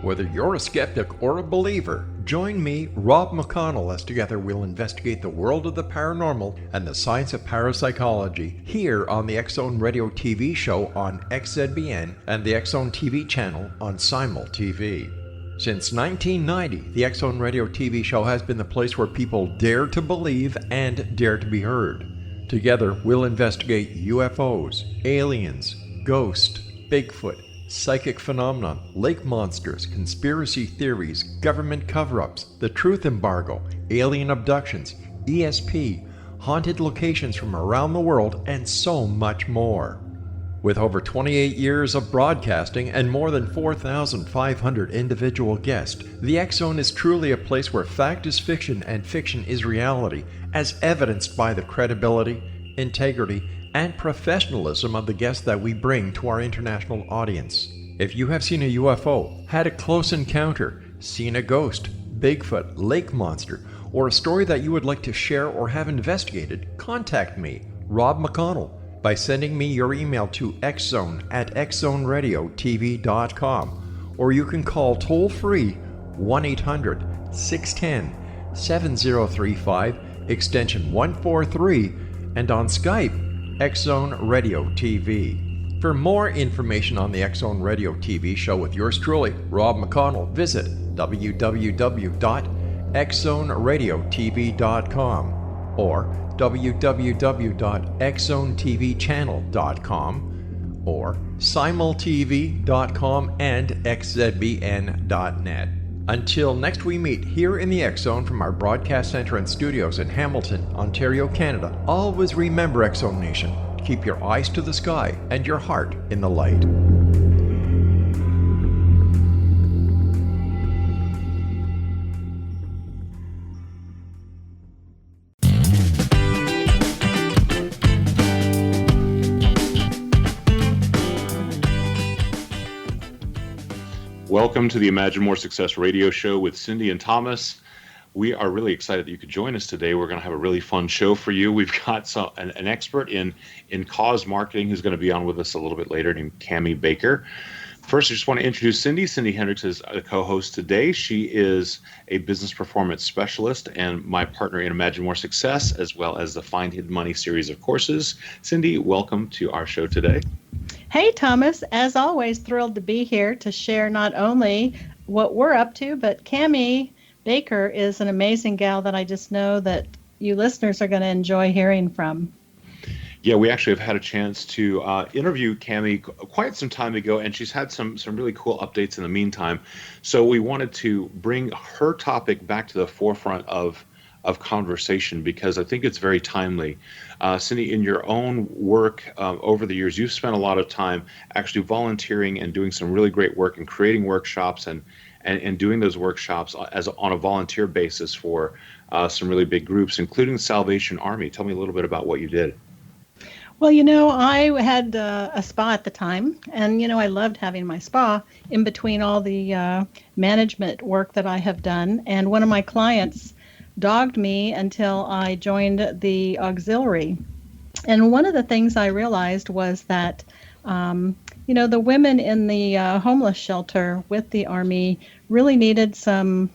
Whether you're a skeptic or a believer, join me, Rob McConnell, as together we'll investigate the world of the paranormal and the science of parapsychology here on the X-Zone Radio TV show on XZBN and the X-Zone TV channel on Simul TV. Since 1990, the X-Zone Radio TV show has been the place where people dare to believe and dare to be heard. Together, we'll investigate UFOs, aliens, ghosts, Bigfoot, psychic phenomenon, lake monsters, conspiracy theories, government cover-ups, the truth embargo, alien abductions, ESP, haunted locations from around the world, and so much more. With over 28 years of broadcasting and more than 4,500 individual guests, the X-Zone is truly a place where fact is fiction and fiction is reality, as evidenced by the credibility, integrity, and professionalism of the guests that we bring to our international audience. If you have seen a UFO, had a close encounter, seen a ghost, Bigfoot, lake monster, or a story that you would like to share or have investigated, contact me, Rob McConnell, by sending me your email to xzone@xzoneradiotv.com, or you can call toll-free 1-800-610-7035, extension 143, and on Skype, X-Zone Radio TV. For more information on the X-Zone Radio TV show with yours truly, Rob McConnell, visit www.xzoneradiotv.com or www.xzonetvchannel.com or simultv.com and xzbn.net. Until next we meet here in the X-Zone from our broadcast center and studios in Hamilton, Ontario, Canada, always remember, X-Zone Nation, keep your eyes to the sky and your heart in the light. Welcome to the Imagine More Success radio show with Cindy and Thomas. We are really excited that you could join us today. We're going to have a really fun show for you. We've got an expert in cause marketing who's going to be on with us a little bit later, named Cami Baker. First, I just want to introduce Cindy. Cindy Hendricks is a co-host today. She is a business performance specialist and my partner in Imagine More Success, as well as the Find Hidden Money series of courses. Cindy, welcome to our show today. Hey, Thomas. As always, thrilled to be here to share not only what we're up to, but Cami Baker is an amazing gal that I just know that you listeners are going to enjoy hearing from. Yeah, we actually have had a chance to interview Cami quite some time ago, and she's had some really cool updates in the meantime. So we wanted to bring her topic back to the forefront of conversation because I think it's very timely. Cindy, in your own work over the years, you've spent a lot of time actually volunteering and doing some really great work and creating workshops and doing those workshops on a volunteer basis for some really big groups, including the Salvation Army. Tell me a little bit about what you did. Well, I had a spa at the time, and, I loved having my spa in between all the management work that I have done. And one of my clients dogged me until I joined the auxiliary. And one of the things I realized was that, the women in the homeless shelter with the Army really needed some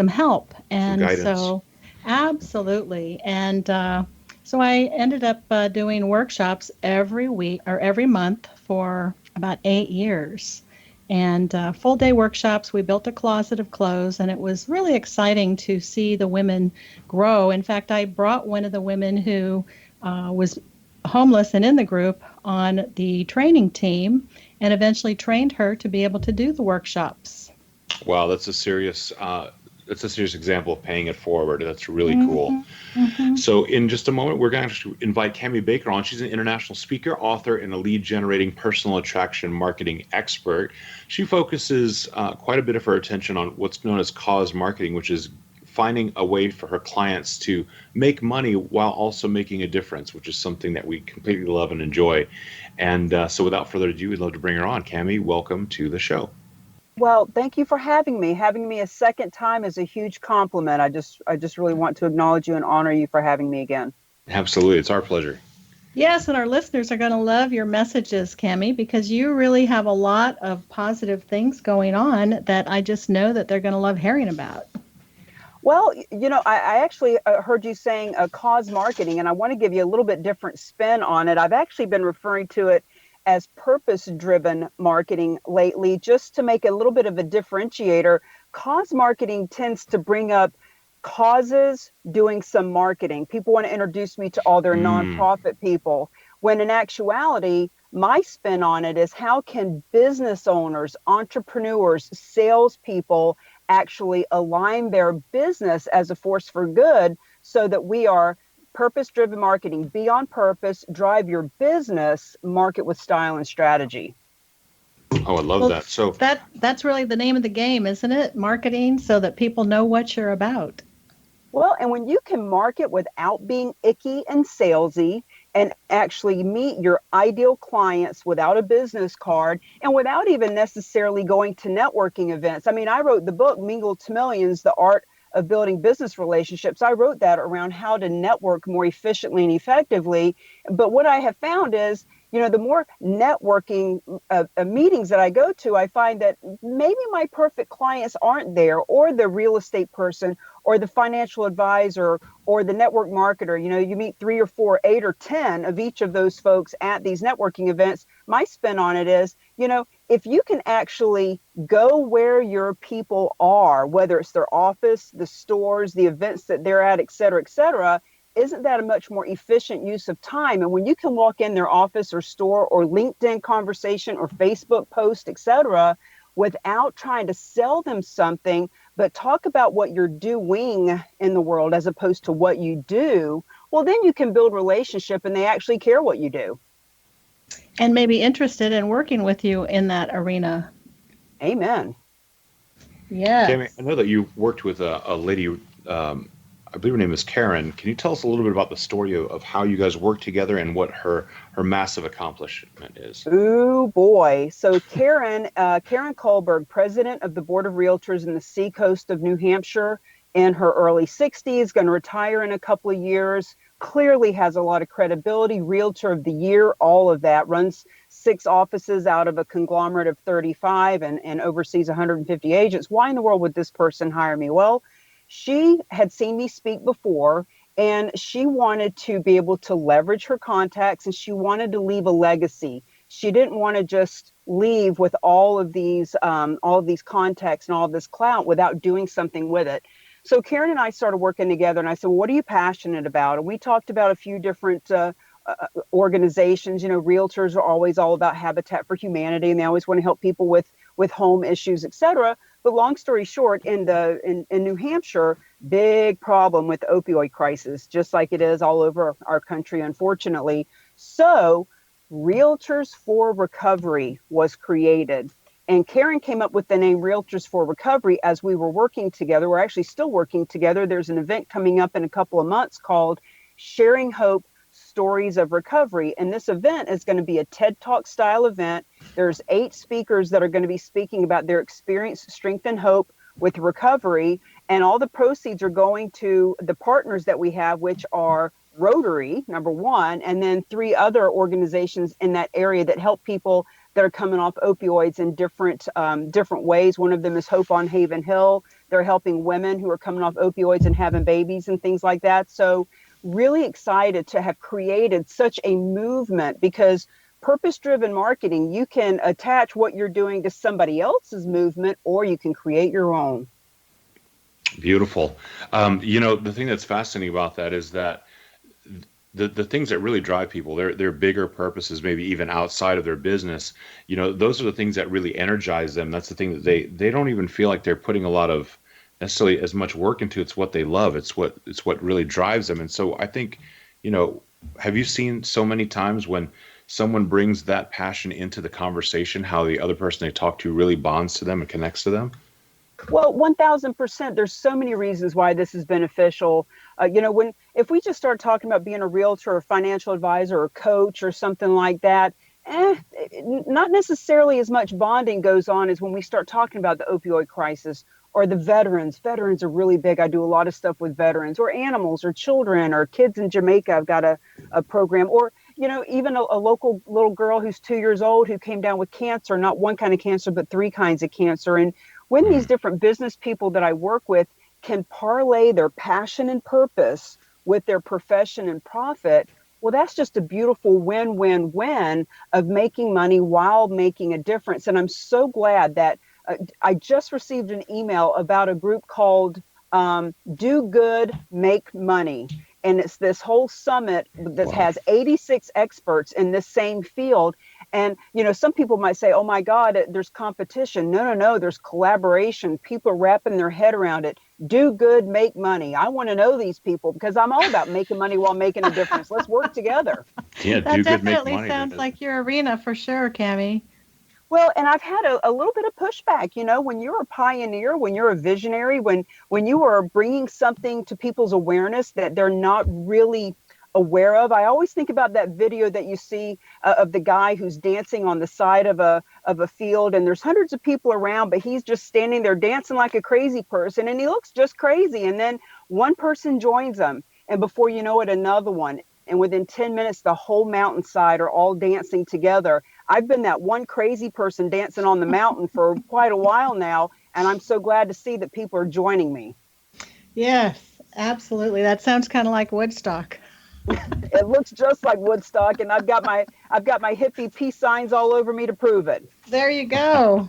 help. And so, absolutely. And so I ended up doing workshops every week or every month for about 8 years. And full day workshops. We built a closet of clothes, and it was really exciting to see the women grow. In fact, I brought one of the women who was homeless and in the group on the training team and eventually trained her to be able to do the workshops. Wow, that's a serious example of paying it forward. That's really cool. Mm-hmm. So in just a moment, we're going to invite Cami Baker on. She's an international speaker, author, and a lead generating personal attraction marketing expert. She focuses quite a bit of her attention on what's known as cause marketing, which is finding a way for her clients to make money while also making a difference, which is something that we completely love and enjoy. And so without further ado, we'd love to bring her on. Cami, welcome to the show. Well, thank you for having me. Having me a second time is a huge compliment. I just really want to acknowledge you and honor you for having me again. Absolutely. It's our pleasure. Yes, and our listeners are going to love your messages, Cami, because you really have a lot of positive things going on that I just know that they're going to love hearing about. Well, I actually heard you saying cause marketing, and I want to give you a little bit different spin on it. I've actually been referring to it as purpose-driven marketing lately, just to make a little bit of a differentiator. Cause marketing tends to bring up causes doing some marketing. People want to introduce me to all their Mm, nonprofit people, when in actuality, my spin on it is how can business owners, entrepreneurs, salespeople actually align their business as a force for good so that we are purpose driven marketing, be on purpose, drive your business, market with style and strategy. oh, I love Well, that. So, that's really the name of the game, isn't it? Marketing so that people know what you're about. Well, and when you can market without being icky and salesy and actually meet your ideal clients without a business card and without even necessarily going to networking events. I mean, I wrote the book, Mingle to Millions, The Art of Building Business Relationships. I wrote that around how to network more efficiently and effectively. But what I have found is, the more networking meetings that I go to, I find that maybe my perfect clients aren't there, or the real estate person, or the financial advisor, or the network marketer. You meet 3 or 4, 8 or 10 of each of those folks at these networking events. My spin on it is, if you can actually go where your people are, whether it's their office, the stores, the events that they're at, et cetera, isn't that a much more efficient use of time? And when you can walk in their office or store or LinkedIn conversation or Facebook post, et cetera, without trying to sell them something, but talk about what you're doing in the world as opposed to what you do, well, then you can build relationship and they actually care what you do. And may be interested in working with you in that arena. Amen. Cami, Yes. I know that you worked with a lady, I believe her name is Karen. Can you tell us a little bit about the story of how you guys work together and what her massive accomplishment is? Ooh, boy. So Karen Kohlberg, president of the Board of Realtors in the Seacoast of New Hampshire, in her early 60s, going to retire in a couple of years, clearly has a lot of credibility, Realtor of the Year, all of that, runs 6 offices out of a conglomerate of 35 and oversees 150 agents. Why in the world would this person hire me? Well, she had seen me speak before, and she wanted to be able to leverage her contacts, and she wanted to leave a legacy. She didn't want to just leave with all of these contacts and all of this clout without doing something with it. So Karen and I started working together, and I said, well, what are you passionate about? And we talked about a few different organizations. Realtors are always all about Habitat for Humanity, and they always want to help people with home issues, et cetera. But long story short, in New Hampshire, big problem with the opioid crisis, just like it is all over our country, unfortunately. So Realtors for Recovery was created. And Karen came up with the name Realtors for Recovery as we were working together. We're actually still working together. There's an event coming up in a couple of months called Sharing Hope, Stories of Recovery. And this event is going to be a TED Talk style event. There's 8 speakers that are going to be speaking about their experience, strength, and hope with recovery. And all the proceeds are going to the partners that we have, which are Rotary, number 1, and then 3 other organizations in that area that help people that are coming off opioids in different ways. One of them is Hope on Haven Hill. They're helping women who are coming off opioids and having babies and things like that. So really excited to have created such a movement, because purpose-driven marketing, you can attach what you're doing to somebody else's movement, or you can create your own. Beautiful. The thing that's fascinating about that is that the things that really drive people, their bigger purposes, maybe even outside of their business, those are the things that really energize them. That's the thing that they don't even feel like they're putting a lot of necessarily as much work into. It's what they love. It's what really drives them. And so I think, have you seen so many times when someone brings that passion into the conversation, how the other person they talk to really bonds to them and connects to them? Well, 1000%. There's so many reasons why this is beneficial. If we just start talking about being a realtor or financial advisor or coach or something like that, not necessarily as much bonding goes on as when we start talking about the opioid crisis or the veterans. Veterans are really big. I do a lot of stuff with veterans, or animals, or children, or kids in Jamaica. I've got a program, or even a local little girl who's 2 years old who came down with cancer, not one kind of cancer, but 3 kinds of cancer. And when these different business people that I work with can parlay their passion and purpose with their profession and profit, well, that's just a beautiful win-win-win of making money while making a difference. And I'm so glad that I just received an email about a group called Do Good, Make Money. And it's this whole summit that has 86 experts in this same field. And, some people might say, oh, my God, there's competition. No, there's collaboration. People are wrapping their head around it. Do good, make money. I want to know these people because I'm all about making money while making a difference. Let's work together. Yeah, that do good, make definitely money. sounds like your arena for sure, Cami. Well, and I've had a little bit of pushback, when you're a pioneer, when you're a visionary, when you are bringing something to people's awareness that they're not really aware of. I always think about that video that you see of the guy who's dancing on the side of a field, and there's hundreds of people around, but he's just standing there dancing like a crazy person, and he looks just crazy. And then one person joins him, and before you know it, another one. And within 10 minutes, the whole mountainside are all dancing together. I've been that one crazy person dancing on the mountain for quite a while now, and I'm so glad to see that people are joining me. Yes, absolutely. That sounds kind of like Woodstock. It looks just like Woodstock, and I've got my hippie peace signs all over me to prove it. There you go.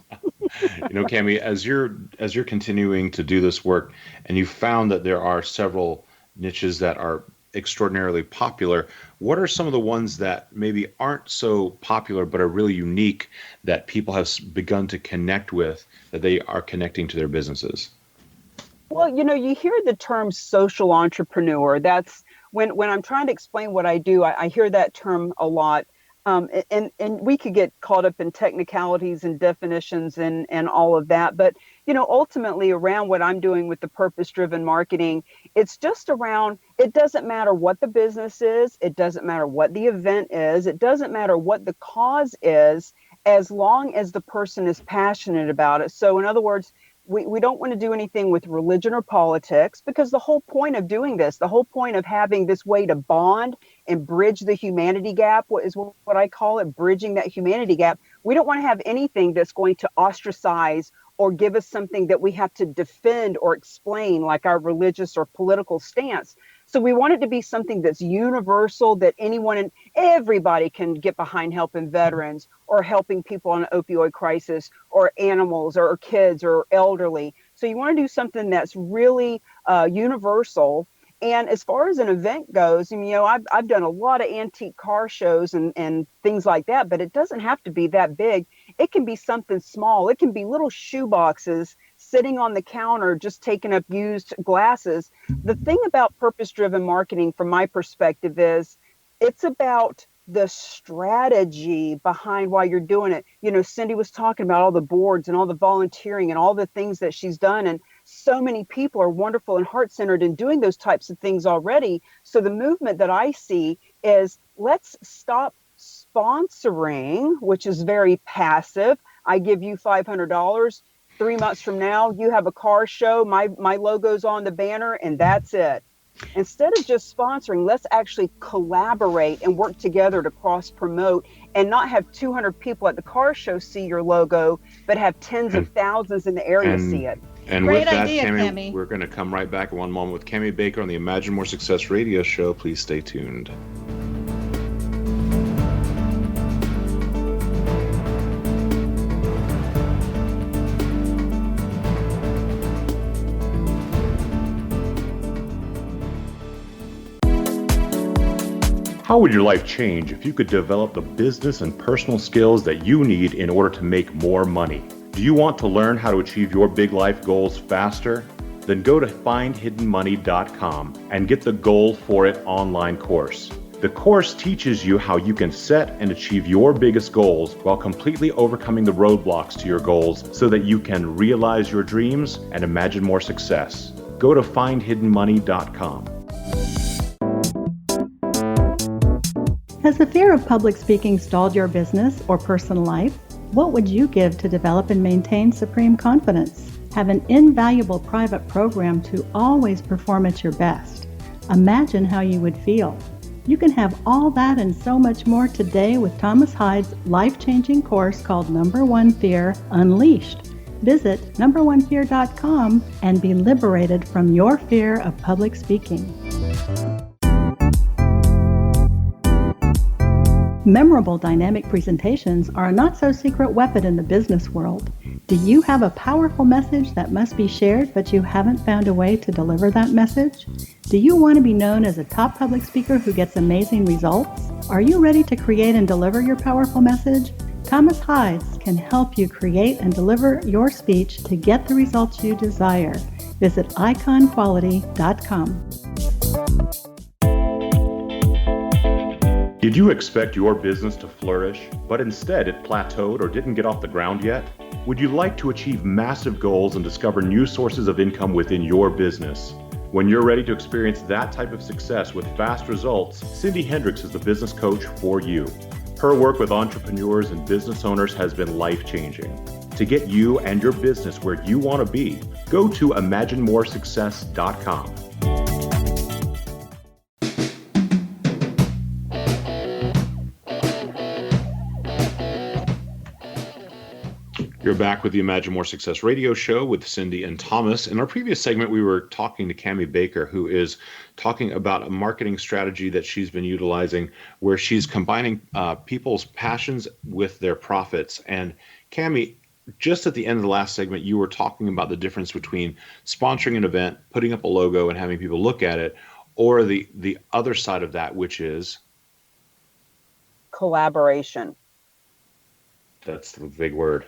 Cami, as you're continuing to do this work, and you found that there are several niches that are extraordinarily popular, what are some of the ones that maybe aren't so popular but are really unique that people have begun to connect with, that they are connecting to their businesses? Well, you hear the term social entrepreneur. That's when I'm trying to explain what I do, I hear that term a lot. And we could get caught up in technicalities and definitions and all of that. But, ultimately around what I'm doing with the purpose-driven marketing, it's just around, it doesn't matter what the business is. It doesn't matter what the event is. It doesn't matter what the cause is, as long as the person is passionate about it. So in other words, we don't want to do anything with religion or politics, because the whole point of doing this, the whole point of having this way to bond and bridge the humanity gap, what I call it, bridging that humanity gap. We don't want to have anything that's going to ostracize or give us something that we have to defend or explain, like our religious or political stance. So we want it to be something that's universal, that anyone and everybody can get behind, helping veterans or helping people on an opioid crisis, or animals or kids or elderly. So you want to do something that's really universal. And as far as an event goes, I've done a lot of antique car shows and things like that, but it doesn't have to be that big. It can be something small. It can be little shoe boxes sitting on the counter, just taking up used glasses. The thing about purpose-driven marketing, from my perspective, is it's about the strategy behind why you're doing it. Cindy was talking about all the boards and all the volunteering and all the things that she's done. And so many people are wonderful and heart-centered in doing those types of things already. So the movement that I see is, let's stop sponsoring, which is very passive. I give you $500. 3 months from now, you have a car show. My logo's on the banner, and that's it. Instead of just sponsoring, let's actually collaborate and work together to cross-promote, and not have 200 people at the car show see your logo, but have tens of thousands in the area see it. And Great with that, idea, Cami, we're going to come right back in one moment with Cami Baker on the Imagine More Success radio show. Please stay tuned. How would your life change if you could develop the business and personal skills that you need in order to make more money? Do you want to learn how to achieve your big life goals faster? Then go to findhiddenmoney.com and get the Goal for It online course. The course teaches you how you can set and achieve your biggest goals while completely overcoming the roadblocks to your goals, so that you can realize your dreams and imagine more success. Go to findhiddenmoney.com. Has the fear of public speaking stalled your business or personal life? What would you give to develop and maintain supreme confidence? Have an invaluable private program to always perform at your best. Imagine how you would feel. You can have all that and so much more today with Thomas Hyde's life-changing course called Number One Fear Unleashed. Visit numberonefear.com and be liberated from your fear of public speaking. Memorable dynamic presentations are a not-so-secret weapon in the business world. Do you have a powerful message that must be shared, but you haven't found a way to deliver that message? Do you want to be known as a top public speaker who gets amazing results? Are you ready to create and deliver your powerful message? Thomas Hyde can help you create and deliver your speech to get the results you desire. Visit iconquality.com. Did you expect your business to flourish, but instead it plateaued or didn't get off the ground yet? Would you like to achieve massive goals and discover new sources of income within your business? When you're ready to experience that type of success with fast results, Cindy Hendricks is the business coach for you. Her work with entrepreneurs and business owners has been life-changing. To get you and your business where you want to be, go to imaginemoresuccess.com. You're back with the Imagine More Success radio show with Cindy and Thomas. In our previous segment, we were talking to Cami Baker, who is talking about a marketing strategy that she's been utilizing where she's combining people's passions with their profits. And Cami, just at the end of the last segment, you were talking about the difference between sponsoring an event, putting up a logo and having people look at it, or the other side of that, which is collaboration. That's the big word.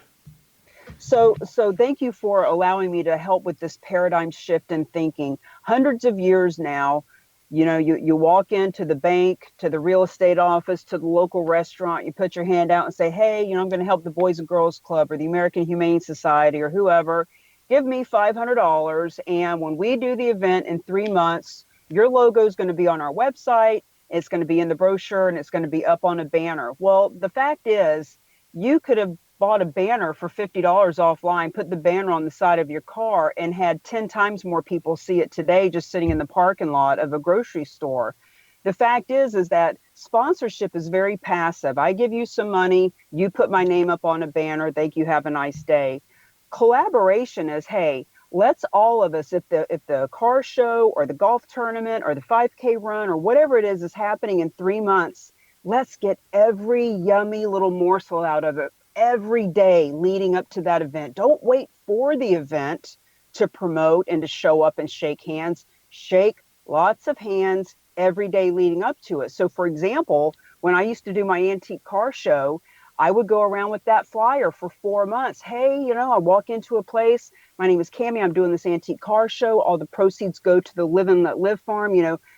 So thank you for allowing me to help with this paradigm shift in thinking. Hundreds of years now, you walk into the bank, to the real estate office, to the local restaurant, you put your hand out and say, hey, I'm going to help the Boys and Girls Club or the American Humane Society or whoever. Give me $500. And when we do the event in 3 months, your logo is going to be on our website. It's going to be in the brochure and it's going to be up on a banner. Well, the fact is, you could have bought a banner for $50 offline, put the banner on the side of your car, and had 10 times more people see it today just sitting in the parking lot of a grocery store. The fact is that sponsorship is very passive. I give you some money, you put my name up on a banner, thank you, have a nice day. Collaboration is, hey, let's all of us, if the car show or the golf tournament or the 5K run or whatever it is happening in 3 months, let's get every yummy little morsel out of it every day leading up to that event. Don't wait for the event to promote and to show up and shake hands. Shake lots of hands every day leading up to it. So for example, when I used to do my antique car show, I would go around with that flyer for 4 months. Hey, I walk into a place. My name is Cami. I'm doing this antique car show. All the proceeds go to the Live and Let Live farm.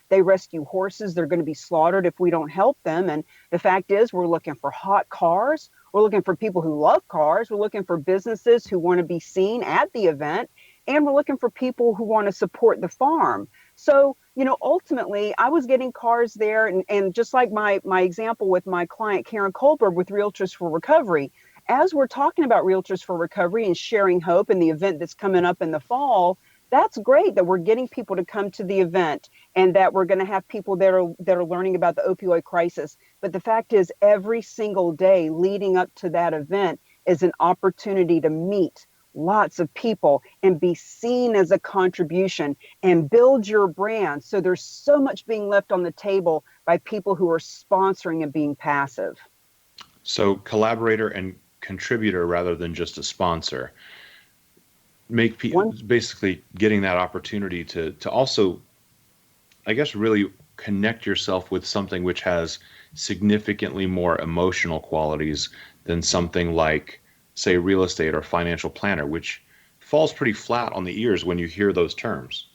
They rescue horses. They're going to be slaughtered if we don't help them. And the fact is, we're looking for hot cars. We're looking for people who love cars. We're looking for businesses who want to be seen at the event. And we're looking for people who want to support the farm. So, ultimately, I was getting cars there. And just like my example with my client, Karen Kohlberg with Realtors for Recovery, as we're talking about Realtors for Recovery and sharing hope and the event that's coming up in the fall, that's great that we're getting people to come to the event and that we're going to have people that are learning about the opioid crisis. But the fact is, every single day leading up to that event is an opportunity to meet lots of people and be seen as a contribution and build your brand. So there's so much being left on the table by people who are sponsoring and being passive. So collaborator and contributor rather than just a sponsor. Make people basically getting that opportunity to also, I guess, really connect yourself with something which has significantly more emotional qualities than something like, say, real estate or financial planner, which falls pretty flat on the ears when you hear those terms.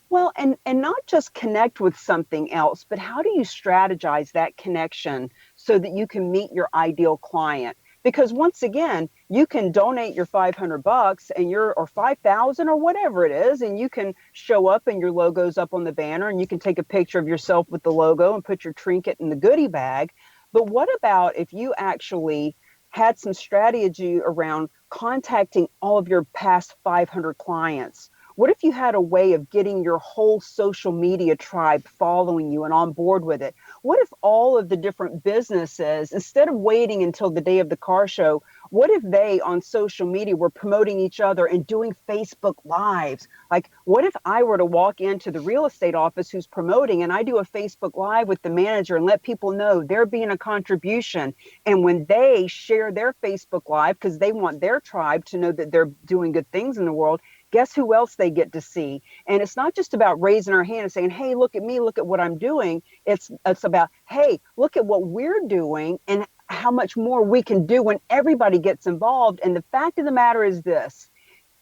Well, and not just connect with something else, but how do you strategize that connection so that you can meet your ideal client? Because once again, you can donate your $500 and or 5,000 or whatever it is, and you can show up and your logo's up on the banner and you can take a picture of yourself with the logo and put your trinket in the goodie bag. But what about if you actually had some strategy around contacting all of your past 500 clients? What if you had a way of getting your whole social media tribe following you and on board with it? what if all of the different businesses, instead of waiting until the day of the car show, what if they on social media were promoting each other and doing Facebook Lives? Like, what if I were to walk into the real estate office who's promoting and I do a Facebook Live with the manager and let people know they're being a contribution. And when they share their Facebook Live, because they want their tribe to know that they're doing good things in the world, guess who else they get to see? And it's not just about raising our hand and saying, hey, look at me, look at what I'm doing. It's about, hey, look at what we're doing and how much more we can do when everybody gets involved. And the fact of the matter is this: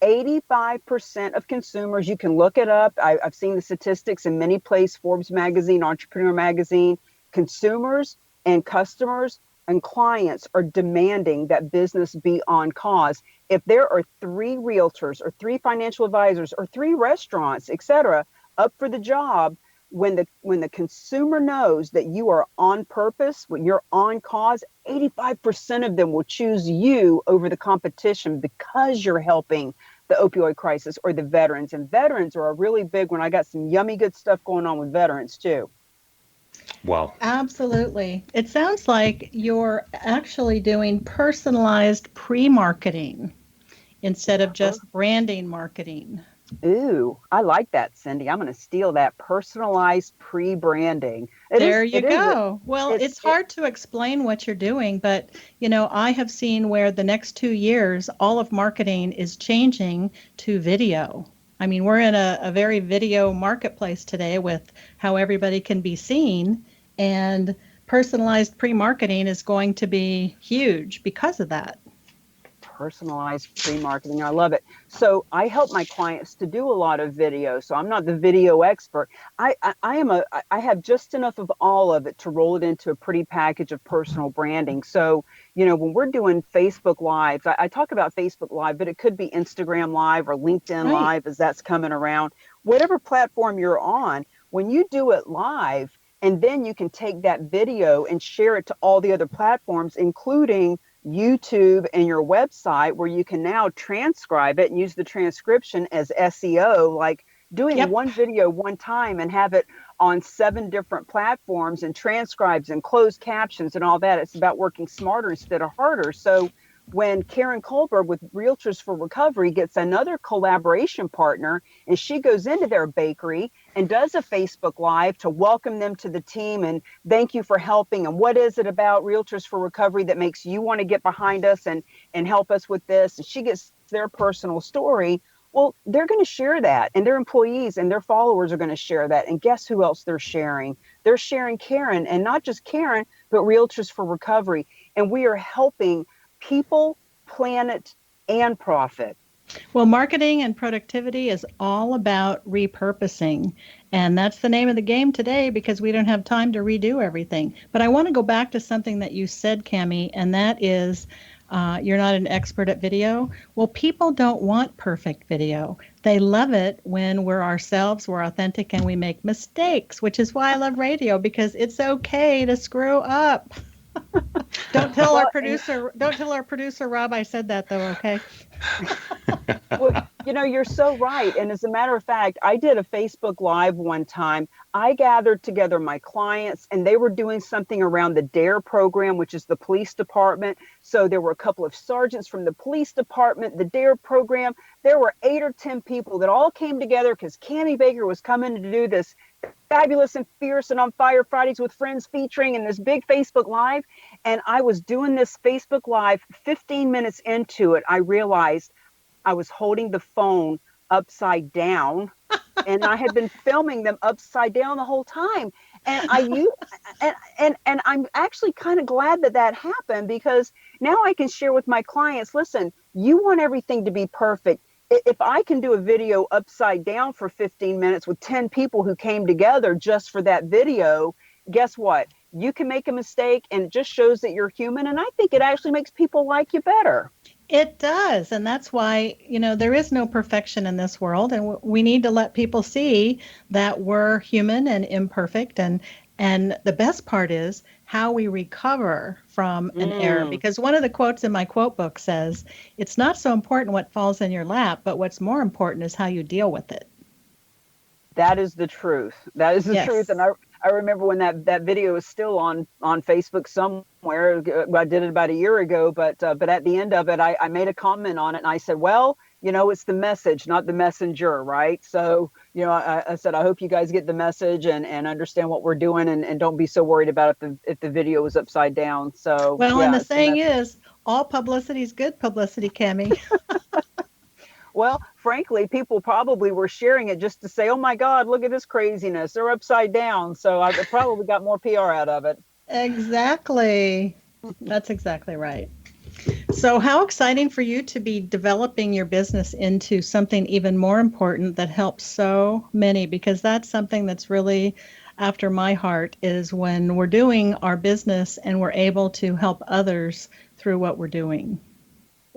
85% of consumers, you can look it up. I've seen the statistics in many places, Forbes magazine, Entrepreneur magazine, consumers and customers and clients are demanding that business be on cause. If there are 3 realtors or 3 financial advisors or 3 restaurants, et cetera, up for the job, when the consumer knows that you are on purpose, when you're on cause, 85% of them will choose you over the competition because you're helping the opioid crisis or the veterans. And veterans are a really big one. I got some yummy good stuff going on with veterans too. Wow. Absolutely. It sounds like you're actually doing personalized pre-marketing instead of just branding marketing. Ooh, I like that, Cindy. I'm going to steal that. Personalized pre-branding. There you go. Well, it's hard to explain what you're doing, but I have seen where the next 2 years, all of marketing is changing to video. I mean, we're in a very video marketplace today with how everybody can be seen, and personalized pre-marketing is going to be huge because of that. Personalized pre-marketing. I love it. So I help my clients to do a lot of video. So I'm not the video expert. I have just enough of all of it to roll it into a pretty package of personal branding. So, when we're doing Facebook Lives, I talk about Facebook Live, but it could be Instagram Live or LinkedIn Live as that's coming around. Whatever platform you're on, when you do it live, and then you can take that video and share it to all the other platforms, including YouTube and your website, where you can now transcribe it and use the transcription as SEO, like doing one video one time and have it on 7 different platforms and transcribes and closed captions and all that. It's about working smarter instead of harder. So when Karen Kohlberg with Realtors for Recovery gets another collaboration partner and she goes into their bakery and does a Facebook Live to welcome them to the team and thank you for helping, and what is it about Realtors for Recovery that makes you want to get behind us and help us with this, and she gets their personal story, well, they're going to share that, and their employees and their followers are going to share that. And guess who else they're sharing? They're sharing Karen, and not just Karen, but Realtors for Recovery. And we are helping people, planet, and profit. Well, marketing and productivity is all about repurposing. And that's the name of the game today because we don't have time to redo everything. But I want to go back to something that you said, Cami, and that is you're not an expert at video. Well, people don't want perfect video. They love it when we're ourselves, we're authentic, and we make mistakes, which is why I love radio, because it's okay to screw up. Don't tell our producer Rob I said that though, okay? Well, you're so right. And as a matter of fact, I did a Facebook Live one time. I gathered together my clients and they were doing something around the DARE program, which is the police department. So there were a couple of sergeants from the police department, the DARE program. There were 8 or 10 people that all came together because Cami Baker was coming to do this Fabulous and Fierce and on Fire Fridays with Friends featuring in this big Facebook Live. And I was doing this Facebook Live. 15 minutes into it, I realized I was holding the phone upside down and I had been filming them upside down the whole time. And and I'm actually kind of glad that happened, because now I can share with my clients, listen, you want everything to be perfect. If I can do a video upside down for 15 minutes with 10 people who came together just for that video, guess what? You can make a mistake, and it just shows that you're human. And I think it actually makes people like you better. It does. And that's why, there is no perfection in this world. And we need to let people see that we're human and imperfect. And the best part is how we recover from an error. Because one of the quotes in my quote book says, it's not so important what falls in your lap, but what's more important is how you deal with it. That is the truth. That is the truth. And I remember when that video was still on Facebook somewhere. I did it about a year ago, but at the end of it, I made a comment on it, and I said, well, it's the message, not the messenger, right? So, I said, I hope you guys get the message and understand what we're doing, and don't be so worried about if the video was upside down. So, well, yeah, and the saying is, all publicity is good publicity, Cami. Well, frankly, people probably were sharing it just to say, oh my God, look at this craziness. They're upside down. So I probably got more PR out of it. Exactly. That's exactly right. So how exciting for you to be developing your business into something even more important that helps so many, because that's something that's really after my heart, is when we're doing our business and we're able to help others through what we're doing.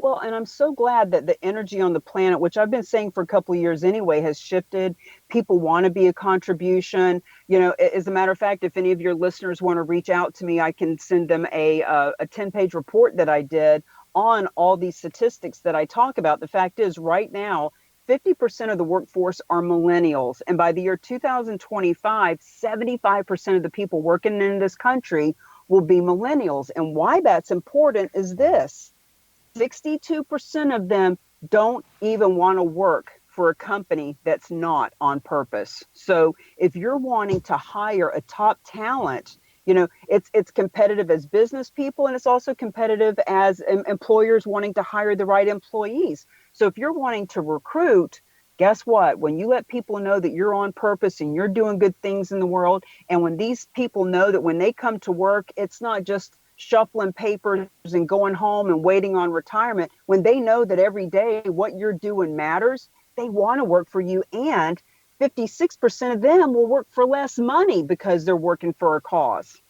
Well, and I'm so glad that the energy on the planet, which I've been saying for a couple of years anyway, has shifted. People want to be a contribution. As a matter of fact, if any of your listeners want to reach out to me, I can send them a 10-page report that I did on all these statistics that I talk about. The fact is, right now, 50% of the workforce are millennials. And by the year 2025, 75% of the people working in this country will be millennials. And why that's important is this. 62% of them don't even want to work for a company that's not on purpose. So if you're wanting to hire a top talent, it's competitive as business people, and it's also competitive as employers wanting to hire the right employees. So if you're wanting to recruit, guess what? When you let people know that you're on purpose and you're doing good things in the world, and when these people know that when they come to work, it's not just shuffling papers and going home and waiting on retirement, when they know that every day what you're doing matters, they want to work for you. And 56% of them will work for less money because they're working for a cause.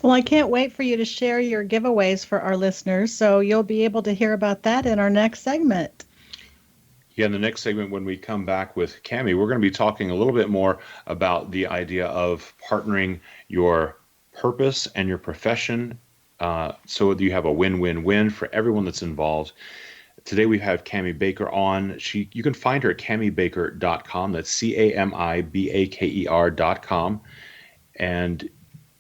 Well, I can't wait for you to share your giveaways for our listeners. So you'll be able to hear about that in our next segment. Yeah, in the next segment, when we come back with Cami, we're going to be talking a little bit more about the idea of partnering your purpose and your profession, so that you have a win-win-win for everyone that's involved. Today we have Cami Baker on. You can find her at camibaker.com. That's CAMIBAKER.com. And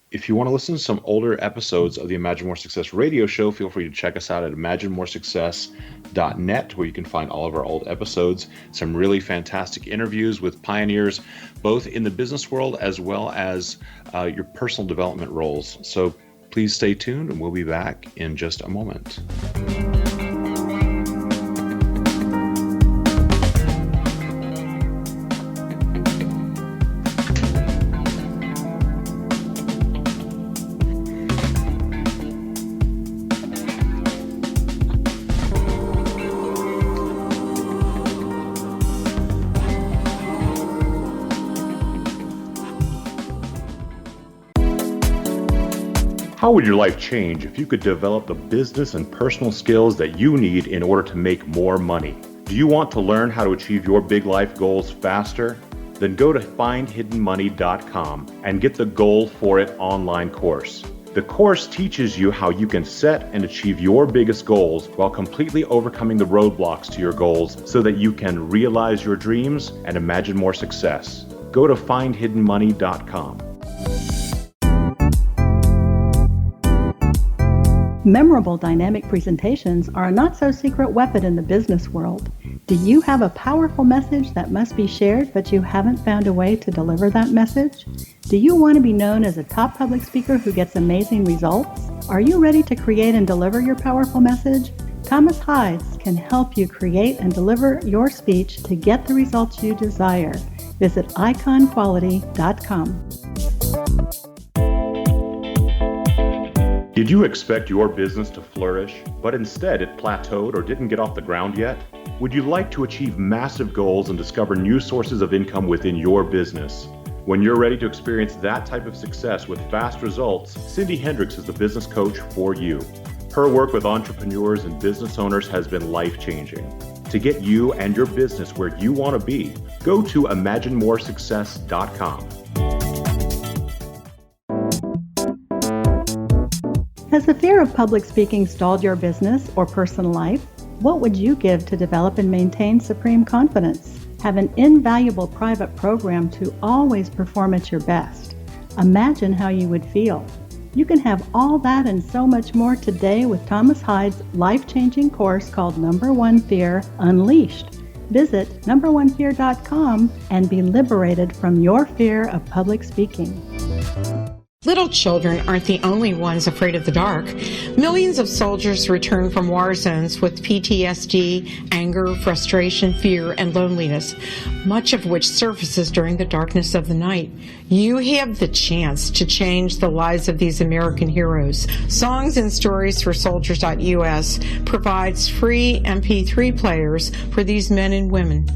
if you want to listen to some older episodes of the Imagine More Success radio show, feel free to check us out at imaginemoresuccess.net, where you can find all of our old episodes, some really fantastic interviews with pioneers, both in the business world as well as your personal development roles. So please stay tuned, and we'll be back in just a moment. How would your life change if you could develop the business and personal skills that you need in order to make more money? Do you want to learn how to achieve your big life goals faster? Then go to findhiddenmoney.com and get the Goal for It online course. The course teaches you how you can set and achieve your biggest goals while completely overcoming the roadblocks to your goals so that you can realize your dreams and imagine more success. Go to findhiddenmoney.com. Memorable dynamic presentations are a not-so-secret weapon in the business world. Do you have a powerful message that must be shared, but you haven't found a way to deliver that message? Do you want to be known as a top public speaker who gets amazing results? Are you ready to create and deliver your powerful message? Thomas Hides can help you create and deliver your speech to get the results you desire. Visit iconquality.com. Did you expect your business to flourish, but instead it plateaued or didn't get off the ground yet? Would you like to achieve massive goals and discover new sources of income within your business? When you're ready to experience that type of success with fast results, Cindy Hendricks is the business coach for you. Her work with entrepreneurs and business owners has been life-changing. To get you and your business where you want to be, go to imaginemoresuccess.com. Has the fear of public speaking stalled your business or personal life? What would you give to develop and maintain supreme confidence? Have an invaluable private program to always perform at your best. Imagine how you would feel. You can have all that and so much more today with Thomas Hyde's life-changing course called Number One Fear Unleashed. Visit numberonefear.com and be liberated from your fear of public speaking. Little children aren't the only ones afraid of the dark. Millions of soldiers return from war zones with PTSD, anger, frustration, fear, and loneliness, much of which surfaces during the darkness of the night. You have the chance to change the lives of these American heroes. Songs and Stories for Soldiers.us provides free MP3 players for these men and women.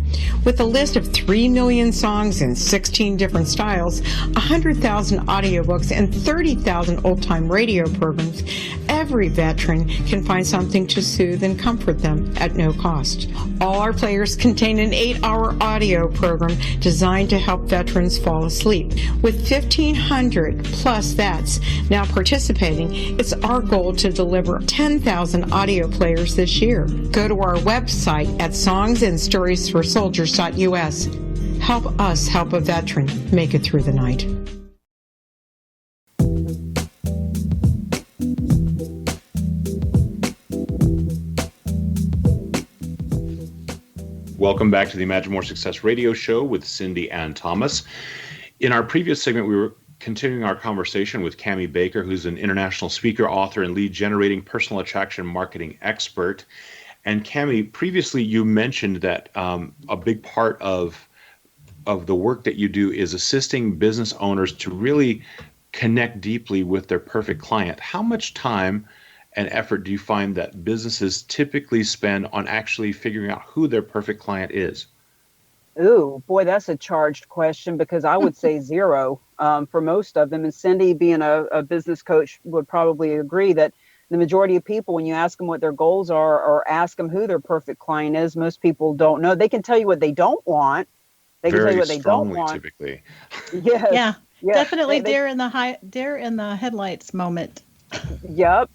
With a list of 3 million songs in 16 different styles, 100,000 audiobooks, and 30,000 old-time radio programs, every veteran can find something to soothe and comfort them at no cost. All our players contain an 8-hour audio program designed to help veterans fall asleep. With 1,500 plus vets now participating, it's our goal to deliver 10,000 audio players this year. Go to our website at songsandstoriesforsoldiers.us. Help us help a veteran make it through the night. Welcome back to the Imagine More Success radio show with Cindy Ann Thomas. In our previous segment, we were continuing our conversation with Cami Baker, who's an international speaker, author, and lead generating personal attraction marketing expert. And Cami, previously you mentioned that a big part of the work that you do is assisting business owners to really connect deeply with their perfect client. How much time and effort do you find that businesses typically spend on actually figuring out who their perfect client is? Ooh, boy, that's a charged question, because I would say zero for most of them. And Cindy, being a business coach, would probably agree that the majority of people, when you ask them what their goals are or ask them who their perfect client is, most people don't know. They can tell you what they don't want. They can tell you what they don't want. Typically. Yes. Yeah, yes. definitely deer in the headlights moment. Yep.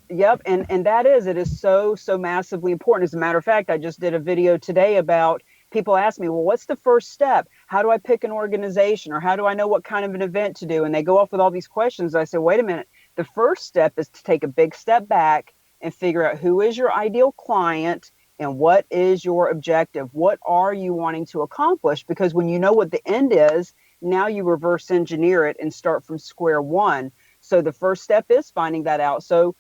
And it is so massively important. As a matter of fact, I just did a video today about people ask me, well, what's the first step? How do I pick an organization, or how do I know what kind of an event to do? And they go off with all these questions. I say, wait a minute. The first step is to take a big step back and figure out who is your ideal client and what is your objective. What are you wanting to accomplish? Because when you know what the end is, now you reverse engineer it and start from square one. So the first step is finding that out. So,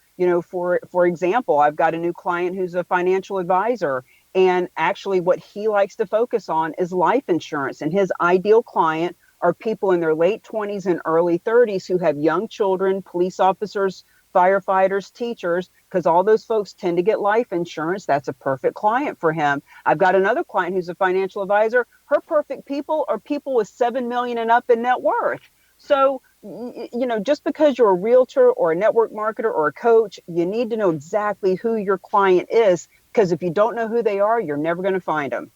for example, I've got a new client who's a financial advisor, and actually what he likes to focus on is life insurance. And his ideal client are people in their late 20s and early 30s who have young children, police officers, firefighters, teachers, because all those folks tend to get life insurance. That's a perfect client for him. I've got another client who's a financial advisor. Her perfect people are people with 7 million and up in net worth. So, just because you're a realtor or a network marketer or a coach, you need to know exactly who your client is, because if you don't know who they are, you're never going to find them.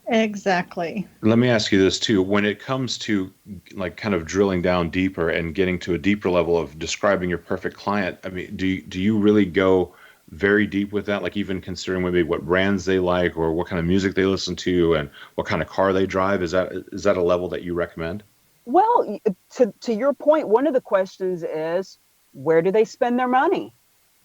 Exactly. Let me ask you this too. When it comes to like kind of drilling down deeper and getting to a deeper level of describing your perfect client, I mean, do you really go very deep with that? Like even considering maybe what brands they like or what kind of music they listen to and what kind of car they drive? Is that a level that you recommend? Well, to your point, one of the questions is, where do they spend their money?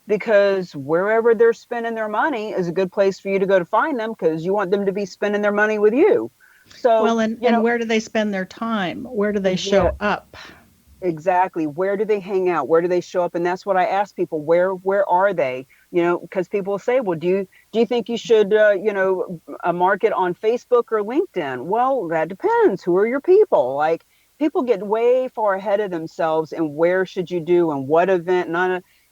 Because wherever they're spending their money is a good place for you to go to find them, because you want them to be spending their money with you. So, well, and where do they spend their time? Where do they show up? Exactly. Where do they hang out? Where do they show up? And that's what I ask people. Where are they? Because people say, well, do you think you should, market on Facebook or LinkedIn? Well, that depends. Who are your people? Like, people get way far ahead of themselves and where should you do and what event.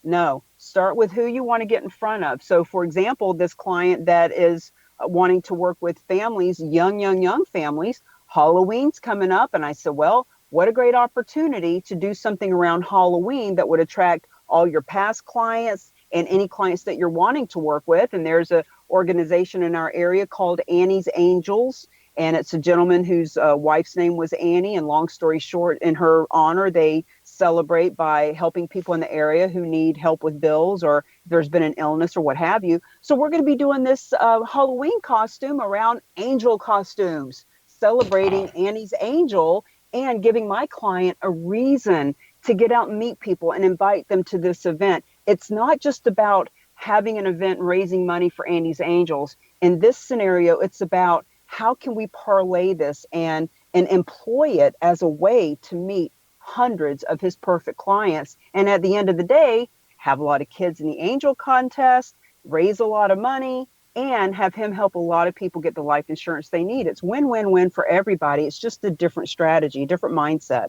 No, start with who you want to get in front of. So, for example, this client that is wanting to work with families, young families, Halloween's coming up. And I said, well, what a great opportunity to do something around Halloween that would attract all your past clients and any clients that you're wanting to work with. And there's an organization in our area called Annie's Angels. And it's a gentleman whose wife's name was Annie. And long story short, in her honor, they celebrate by helping people in the area who need help with bills or there's been an illness or what have you. So we're going to be doing this Halloween costume around angel costumes, celebrating Annie's Angel and giving my client a reason to get out and meet people and invite them to this event. It's not just about having an event and raising money for Andy's Angels. In this scenario, it's about how can we parlay this and employ it as a way to meet hundreds of his perfect clients. And at the end of the day, have a lot of kids in the angel contest, raise a lot of money, and have him help a lot of people get the life insurance they need. It's win-win-win for everybody. It's just a different strategy, different mindset.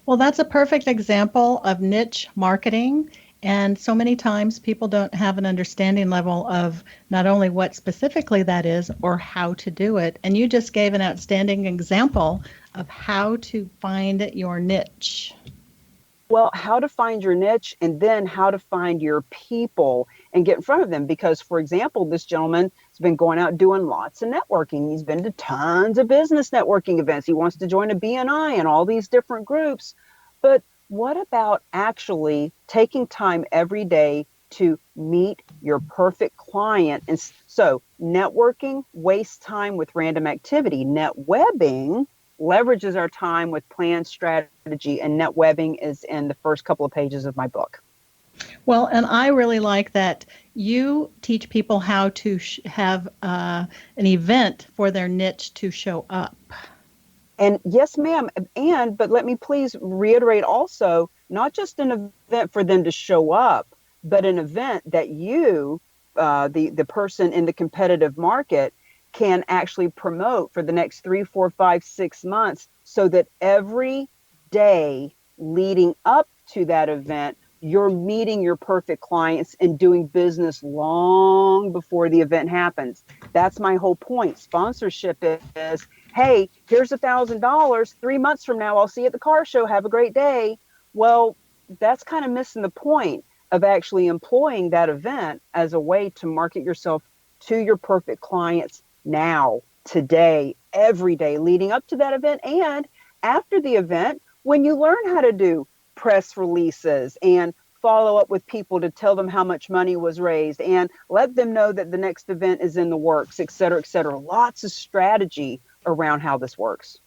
Well, that's a perfect example of niche marketing. And so many times people don't have an understanding level of not only what specifically that is or how to do it. And you just gave an outstanding example of how to find your niche. Well, how to find your niche and then how to find your people and get in front of them. Because, for example, this gentleman has been going out doing lots of networking. He's been to tons of business networking events. He wants to join a BNI and all these different groups. But what about actually taking time every day to meet your perfect client? And so networking wastes time with random activity. Netwebbing leverages our time with planned strategy, and netwebbing is in the first couple of pages of my book. Well, and I really like that you teach people how to have an event for their niche to show up. And yes, ma'am. But let me please reiterate also, not just an event for them to show up, but an event that you, the person in the competitive market, can actually promote for the next 3, 4, 5, 6 months, so that every day leading up to that event, you're meeting your perfect clients and doing business long before the event happens. That's my whole point. Sponsorship is, hey, here's $1,000. 3 months from now, I'll see you at the car show. Have a great day. Well, that's kind of missing the point of actually employing that event as a way to market yourself to your perfect clients now, today, every day leading up to that event. And after the event, when you learn how to do press releases and follow up with people to tell them how much money was raised and let them know that the next event is in the works, et cetera, et cetera. Lots of strategy around how this works.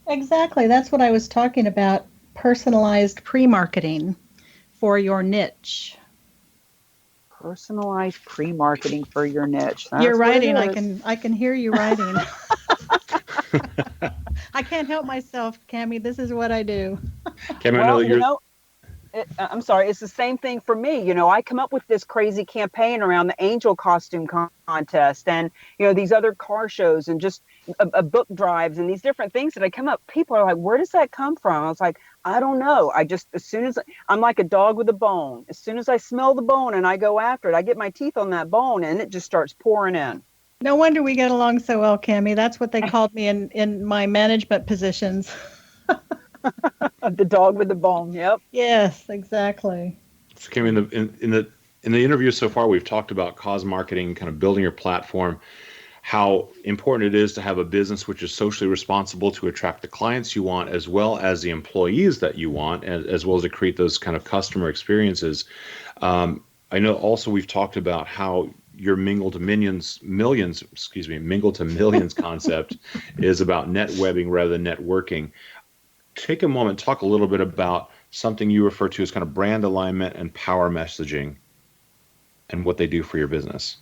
Exactly. That's what I was talking about, personalized pre-marketing for your niche. Personalized pre-marketing for your niche. That's You're writing. I can hear you writing. I can't help myself, Cami. This is what I do. Cami, I know that you're. I'm sorry. It's the same thing for me. I come up with this crazy campaign around the angel costume contest and, these other car shows and just a book drives and these different things that I come up. People are like, where does that come from? I was like, I don't know. I'm like a dog with a bone. As soon as I smell the bone and I go after it, I get my teeth on that bone and it just starts pouring in. No wonder we get along so well, Cami. That's what they called me in my management positions. The dog with the bone. Yep. Yes, exactly. So, Cami, in the interview so far, we've talked about cause marketing, kind of building your platform, how important it is to have a business which is socially responsible to attract the clients you want, as well as the employees that you want, as well as to create those kind of customer experiences. I know also we've talked about how your mingle to millions concept is about netwebbing rather than networking. Take a moment, talk a little bit about something you refer to as kind of brand alignment and power messaging and what they do for your business.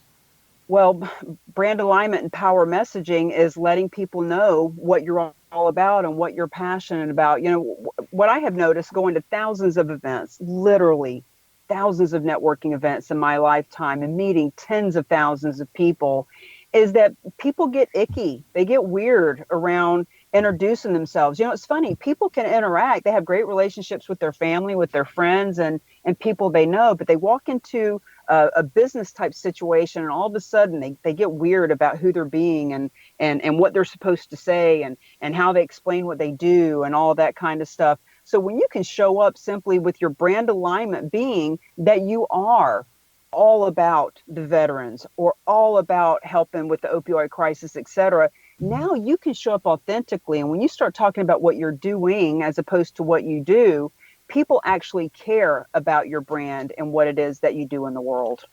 Well, brand alignment and power messaging is letting people know what you're all about and what you're passionate about. What I have noticed going to thousands of events, literally thousands of networking events in my lifetime and meeting tens of thousands of people, is that people get icky. They get weird around introducing themselves. It's funny. People can interact. They have great relationships with their family, with their friends and people they know, but they walk into a business type situation and all of a sudden they get weird about who they're being and what they're supposed to say and how they explain what they do and all that kind of stuff. So when you can show up simply with your brand alignment being that you are all about the veterans or all about helping with the opioid crisis, et cetera, now you can show up authentically. And when you start talking about what you're doing as opposed to what you do, people actually care about your brand and what it is that you do in the world.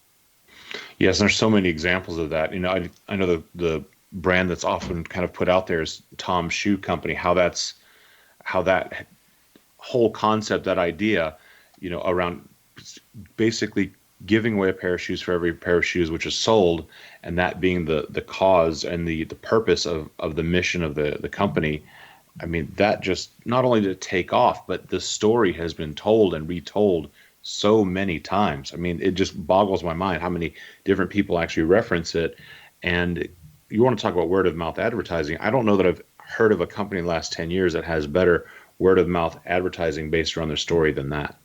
Yes, there's so many examples of that. I know the brand that's often kind of put out there is Tom's Shoe Company, how how that whole concept, that idea, around basically giving away a pair of shoes for every pair of shoes which is sold, and that being the cause and the purpose of the mission of the company. I mean, that just not only did it take off, but the story has been told and retold so many times. I mean, it just boggles my mind how many different people actually reference it. And you want to talk about word of mouth advertising. I don't know that I've heard of a company in the last 10 years that has better word of mouth advertising based around their story than that.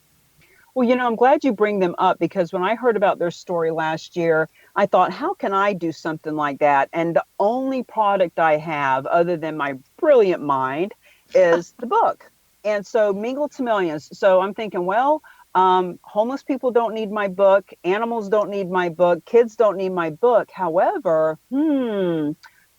Well, I'm glad you bring them up, because when I heard about their story last year, I thought, how can I do something like that? And the only product I have, other than my brilliant mind, is the book. And so, Mingle to Millions. So I'm thinking, well, homeless people don't need my book. Animals don't need my book. Kids don't need my book. However,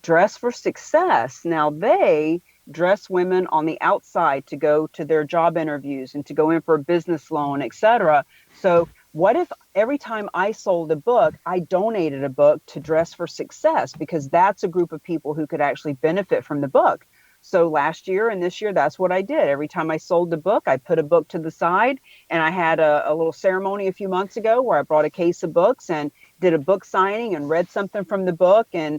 Dress for Success. Now they dress women on the outside to go to their job interviews and to go in for a business loan, etc. So what if every time I sold a book, I donated a book to Dress for Success, because that's a group of people who could actually benefit from the book. So last year and this year, that's what I did. Every time I sold a book, I put a book to the side, and I had a little ceremony a few months ago where I brought a case of books and did a book signing and read something from the book, and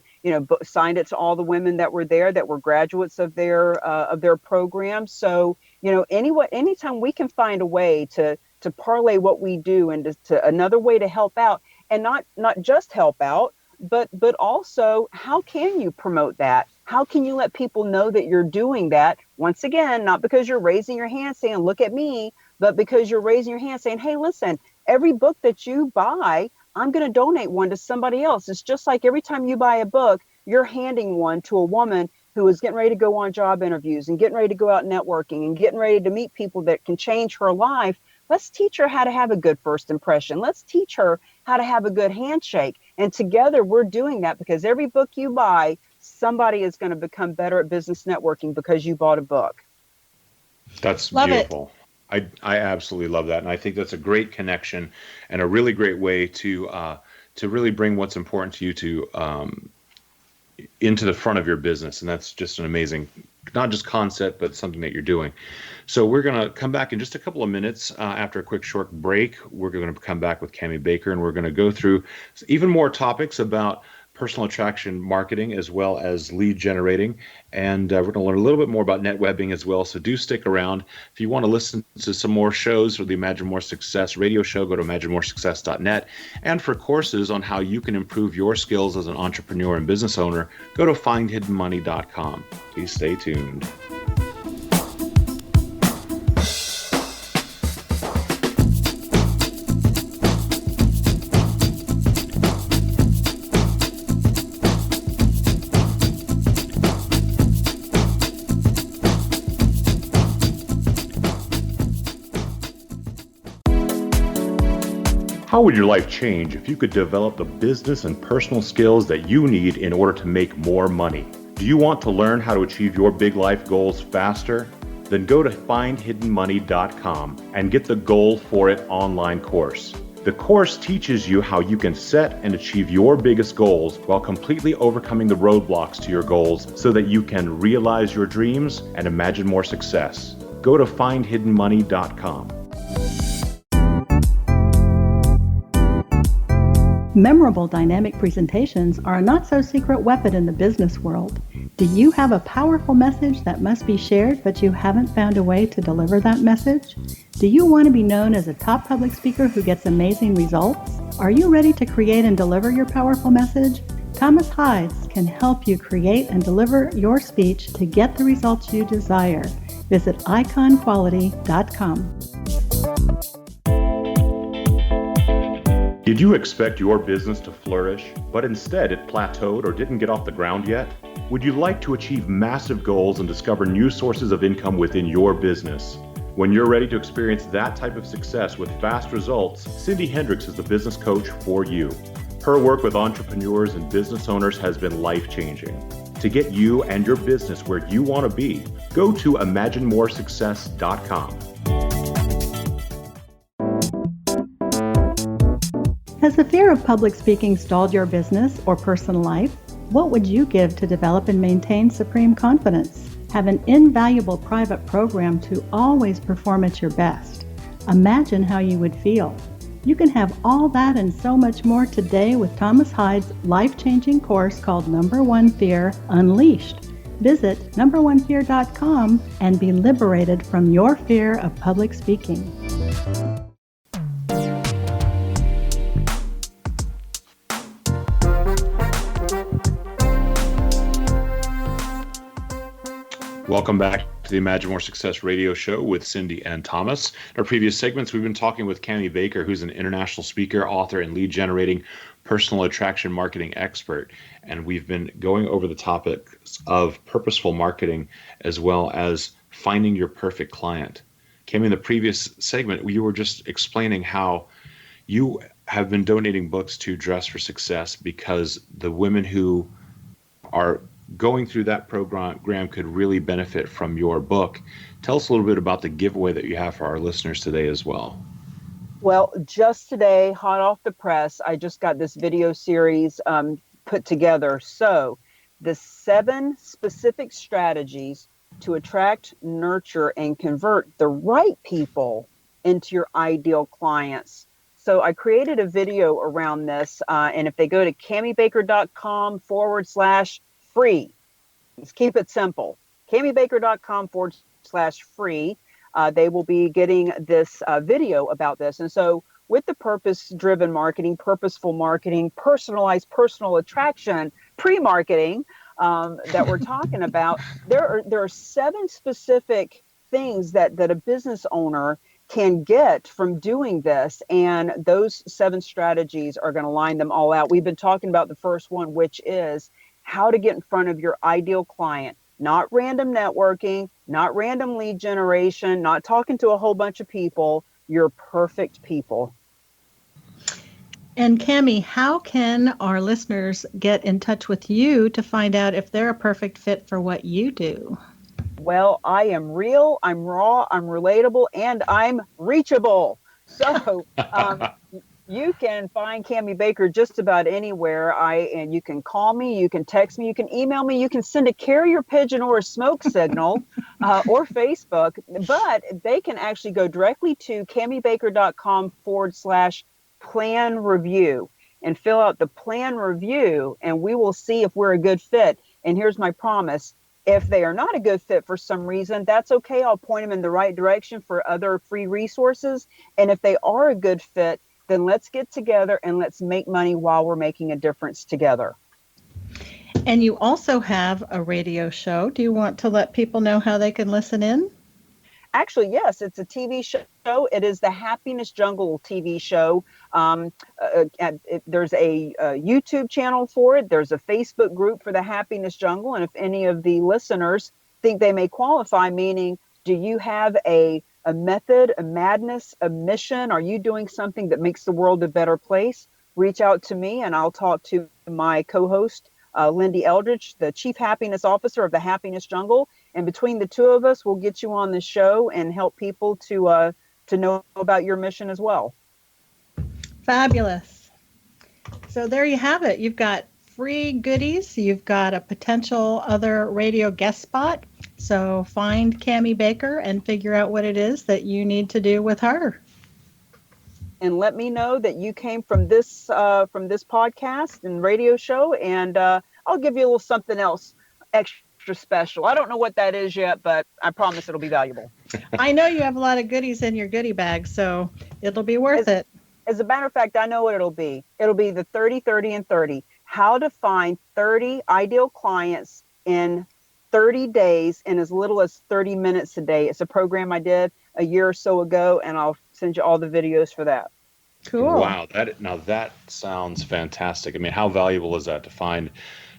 signed it to all the women that were there that were graduates of their program. So anytime we can find a way to parlay what we do into to another way to help out, and not just help out, but also, how can you promote that? How can you let people know that you're doing that? Once again, not because you're raising your hand saying, look at me, but because you're raising your hand saying, hey, listen, every book that you buy, I'm going to donate one to somebody else. It's just like every time you buy a book, you're handing one to a woman who is getting ready to go on job interviews and getting ready to go out networking and getting ready to meet people that can change her life. Let's teach her how to have a good first impression. Let's teach her how to have a good handshake. And together we're doing that, because every book you buy, somebody is going to become better at business networking because you bought a book. That's love beautiful. I absolutely love that. And I think that's a great connection and a really great way to really bring what's important to you to into the front of your business. And that's just an amazing, not just concept, but something that you're doing. So we're going to come back in just a couple of minutes after a quick short break. We're going to come back with Cami Baker, and we're going to go through even more topics about personal attraction marketing as well as lead generating. And we're going to learn a little bit more about netwebbing as well. So do stick around. If you want to listen to some more shows or the Imagine More Success radio show, go to imaginemoresuccess.net. And for courses on how you can improve your skills as an entrepreneur and business owner, go to findhiddenmoney.com. Please stay tuned. How would your life change if you could develop the business and personal skills that you need in order to make more money? Do you want to learn how to achieve your big life goals faster? Then go to findhiddenmoney.com and get the Goal for It online course. The course teaches you how you can set and achieve your biggest goals while completely overcoming the roadblocks to your goals so that you can realize your dreams and imagine more success. Go to findhiddenmoney.com. Memorable dynamic presentations are a not-so-secret weapon in the business world. Do you have a powerful message that must be shared, but you haven't found a way to deliver that message? Do you want to be known as a top public speaker who gets amazing results? Are you ready to create and deliver your powerful message? Thomas Hides can help you create and deliver your speech to get the results you desire. Visit iconquality.com. Did you expect your business to flourish, but instead it plateaued or didn't get off the ground yet? Would you like to achieve massive goals and discover new sources of income within your business? When you're ready to experience that type of success with fast results, Cindy Hendricks is the business coach for you. Her work with entrepreneurs and business owners has been life-changing. To get you and your business where you want to be, go to imaginemoresuccess.com. Has the fear of public speaking stalled your business or personal life? What would you give to develop and maintain supreme confidence? have an invaluable private program to always perform at your best. Imagine how you would feel. You can have all that and so much more today with Thomas Hyde's life-changing course called Number One Fear Unleashed. Visit numberonefear.com and be liberated from your fear of public speaking. Welcome back to the Imagine More Success radio show with Cindy and Thomas. In our previous segments, we've been talking with Cami Baker, who's an international speaker, author, and lead generating personal attraction marketing expert. And we've been going over the topics of purposeful marketing as well as finding your perfect client. Cami, in the previous segment, you were just explaining how you have been donating books to Dress for Success because the women who are going through that program could really benefit from your book. Tell us a little bit about the giveaway that you have for our listeners today as well. Well, just today, hot off the press, I just got this video series put together. So the 7 specific strategies to attract, nurture, and convert the right people into your ideal clients. So I created a video around this. And if they go to camibaker.com/free, let's keep it simple. camibaker.com/free. They will be getting this video about this. And so with the purpose-driven marketing, purposeful marketing, personalized personal attraction, pre-marketing that we're talking about, there are 7 specific things that a business owner can get from doing this. And those 7 strategies are going to line them all out. We've been talking about the first one, which is how to get in front of your ideal client. Not random networking, not random lead generation, not talking to a whole bunch of people, your perfect people. And Cami, how can our listeners get in touch with you to find out if they're a perfect fit for what you do? Well, I am real, I'm raw, I'm relatable, and I'm reachable. So you can find Cami Baker just about anywhere. And you can call me, you can text me, you can email me, you can send a carrier pigeon or a smoke signal or Facebook. But they can actually go directly to camibaker.com/plan review and fill out the plan review, and we will see if we're a good fit. And here's my promise. If they are not a good fit for some reason, that's okay. I'll point them in the right direction for other free resources. And if they are a good fit, then let's get together and let's make money while we're making a difference together. And you also have a radio show. Do you want to let people know how they can listen in? Actually, yes, it's a TV show. It is the Happiness Jungle TV show. There's a YouTube channel for it. There's a Facebook group for the Happiness Jungle. And if any of the listeners think they may qualify, meaning, do you have a method, a madness, a mission? Are you doing something that makes the world a better place? Reach out to me and I'll talk to my co-host, Lindy Eldridge, the Chief Happiness Officer of the Happiness Jungle. And between the two of us, we'll get you on the show and help people to know about your mission as well. Fabulous. So there you have it. You've got free goodies. You've got a potential other radio guest spot. So find Cami Baker and figure out what it is that you need to do with her. And let me know that you came from this podcast and radio show, and I'll give you a little something else extra special. I don't know what that is yet, but I promise it'll be valuable. I know you have a lot of goodies in your goodie bag, so it'll be worth it. As a matter of fact, I know what it'll be. It'll be the 30, 30, and 30. How to find 30 ideal clients in 30 days in as little as 30 minutes a day. It's a program I did a year or so ago, and I'll send you all the videos for that. Cool. Wow. That sounds fantastic. I mean, how valuable is that to find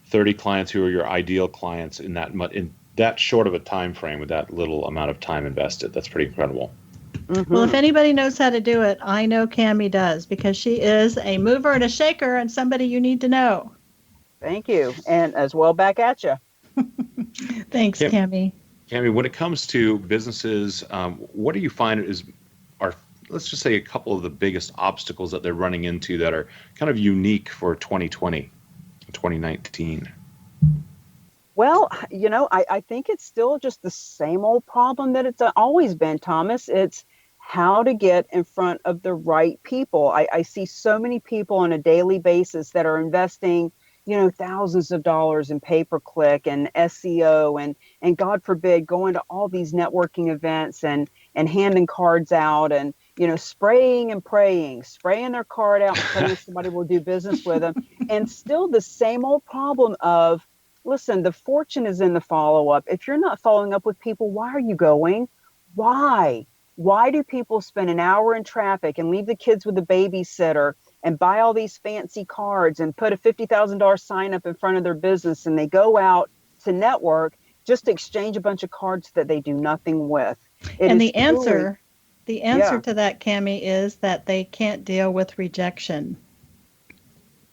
30 clients who are your ideal clients in that short of a time frame with that little amount of time invested? That's pretty incredible. Mm-hmm. Well, if anybody knows how to do it, I know Cami does, because she is a mover and a shaker and somebody you need to know. Thank you. And as well, back at you. Thanks, Cami. Cami, when it comes to businesses, what do you find are, let's just say, a couple of the biggest obstacles that they're running into that are kind of unique for 2020, 2019? Well, I think it's still just the same old problem that it's always been, Thomas. It's how to get in front of the right people. I see so many people on a daily basis that are investing, thousands of dollars in pay-per-click and SEO and God forbid, going to all these networking events and handing cards out and, spraying and praying, spraying their card out and praying somebody will do business with them. And still the same old problem of, listen, the fortune is in the follow-up. If you're not following up with people, why are you going? Why? Why do people spend an hour in traffic and leave the kids with a babysitter and buy all these fancy cards and put a $50,000 sign up in front of their business and they go out to network just to exchange a bunch of cards that they do nothing with? And the answer to that, Cami, is that they can't deal with rejection.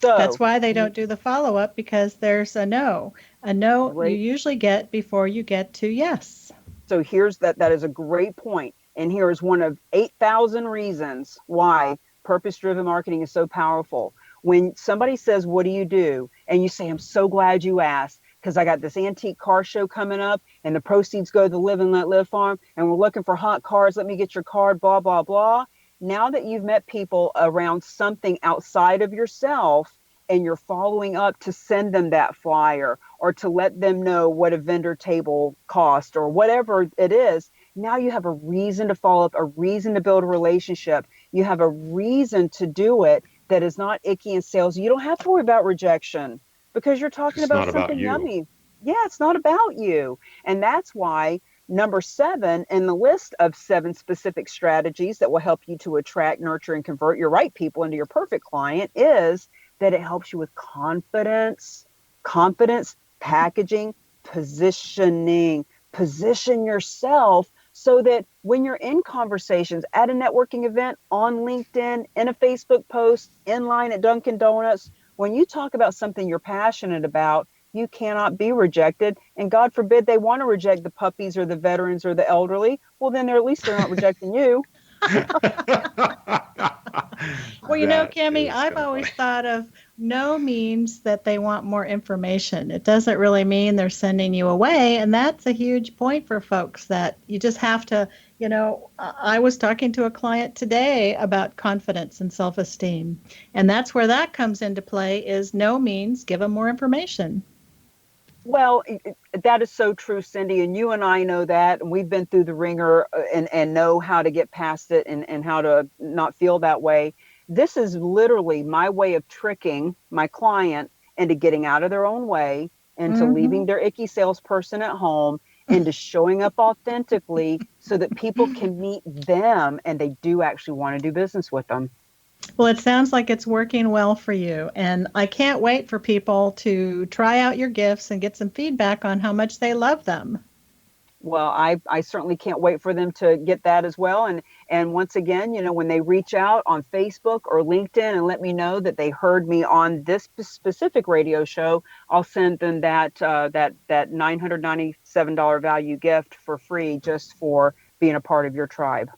So that's why they don't do the follow-up, because there's a no. A no you usually get before you get to yes. So here's that is a great point. And here is one of 8,000 reasons why purpose-driven marketing is so powerful. When somebody says, what do you do? And you say, I'm so glad you asked, because I got this antique car show coming up and the proceeds go to the Live and Let Live farm and we're looking for hot cars. Let me get your card, blah, blah, blah. Now that you've met people around something outside of yourself and you're following up to send them that flyer or to let them know what a vendor table cost or whatever it is, now you have a reason to follow up, a reason to build a relationship. You have a reason to do it that is not icky and sales. You don't have to worry about rejection because you're talking about something yummy. Yeah, it's not about you. And that's why number 7 in the list of 7 specific strategies that will help you to attract, nurture, and convert your right people into your perfect client is that it helps you with confidence, packaging, positioning. Position yourself so that when you're in conversations at a networking event, on LinkedIn, in a Facebook post, in line at Dunkin' Donuts, when you talk about something you're passionate about, you cannot be rejected. And God forbid they want to reject the puppies or the veterans or the elderly. Well, then at least they're not rejecting you. Well, Cami, I've always thought of no means that they want more information. It doesn't really mean they're sending you away. And that's a huge point for folks, that you just have to, I was talking to a client today about confidence and self-esteem. And that's where that comes into play, is no means give them more information. Well, that is so true, Cindy. And you and I know that. And we've been through the ringer and know how to get past it and how to not feel that way. This is literally my way of tricking my client into getting out of their own way, into leaving their icky salesperson at home, into showing up authentically so that people can meet them and they do actually want to do business with them. Well, it sounds like it's working well for you, and I can't wait for people to try out your gifts and get some feedback on how much they love them. Well, I certainly can't wait for them to get that as well. And once again, when they reach out on Facebook or LinkedIn and let me know that they heard me on this specific radio show, I'll send them that $997 value gift for free, just for being a part of your tribe.